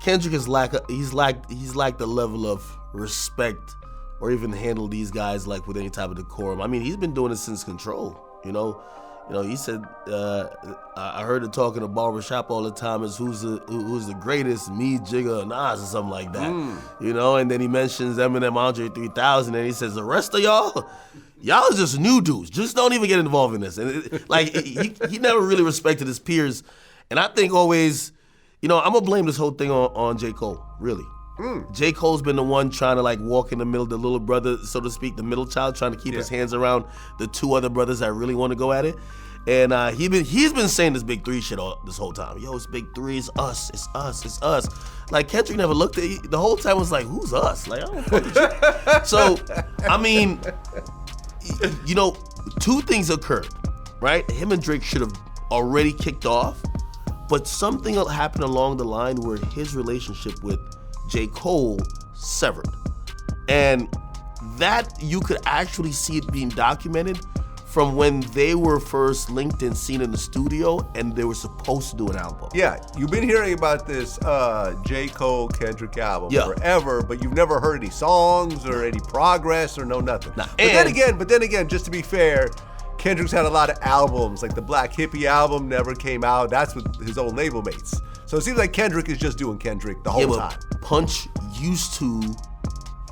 Kendrick is he's lacked the level of respect or even handle these guys like with any type of decorum. I mean, he's been doing it since Control. You know, he said I heard it talking to barbershop all the time is who's the greatest, me, Jigga, or Nas or something like that. You know, and then he mentions Eminem, Andre 3000, and he says the rest of y'all is just new dudes. Just don't even get involved in this. And he never really respected his peers, and I think always. You know, I'm gonna blame this whole thing on J. Cole, really. J. Cole's been the one trying to like walk in the middle, the little brother, so to speak, the middle child, trying to keep his hands around the two other brothers that really want to go at it. And he's been saying this Big Three shit this whole time. Yo, it's Big Three, it's us, it's us, it's us. Like Kendrick never looked at the whole time was like, who's us? Like, I don't fuck with you. So, I mean, you know, two things occurred, right? Him and Drake should have already kicked off. But something happened along the line where his relationship with J. Cole severed. And that you could actually see it being documented from when they were first linked and seen in the studio and they were supposed to do an album. Yeah, you've been hearing about this J. Cole Kendrick album forever, but you've never heard any songs or any progress or nothing. Nah, but then again, just to be fair, Kendrick's had a lot of albums, like the Black Hippie album never came out. That's with his old label mates. So it seems like Kendrick is just doing Kendrick the whole time. Punch used to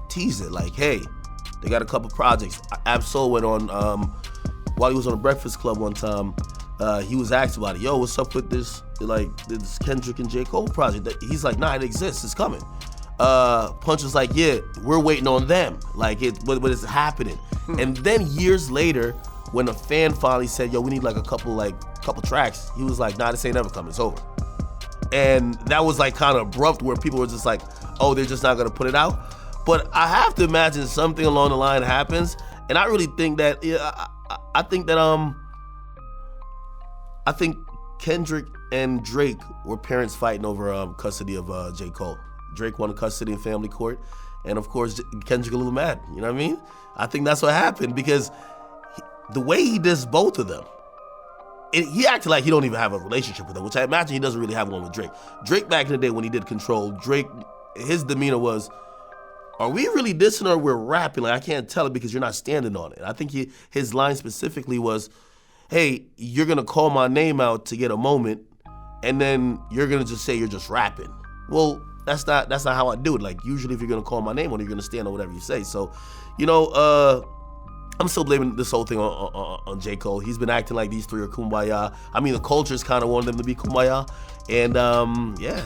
tease it like, hey, they got a couple projects. Ab-Soul went on, while he was on the Breakfast Club one time, he was asked about it. Yo, what's up with this Kendrick and J. Cole project? He's like, nah, it exists, it's coming. Punch was like, yeah, we're waiting on them. Like, what is happening? And then years later, when a fan finally said, yo, we need like a couple tracks, he was like, nah, this ain't ever coming, it's over. And that was like kind of abrupt where people were just like, oh, they're just not gonna put it out. But I have to imagine something along the line happens. And I really think that, I think Kendrick and Drake were parents fighting over custody of J. Cole. Drake wanted custody in family court. And of course, Kendrick a little mad, you know what I mean? I think that's what happened because the way he does both of them, he acted like he don't even have a relationship with them, which I imagine he doesn't really have one with Drake. Drake back in the day when he did Control, his demeanor was, are we really dissing or we're rapping? Like, I can't tell it because you're not standing on it. I think his line specifically was, hey, you're gonna call my name out to get a moment, and then you're gonna just say you're just rapping. Well, that's not how I do it. Like, usually if you're gonna call my name on it, you're gonna stand on whatever you say. So, you know, I'm still blaming this whole thing on J. Cole. He's been acting like these three are kumbaya. I mean, the culture's kind of wanted them to be kumbaya. And, yeah,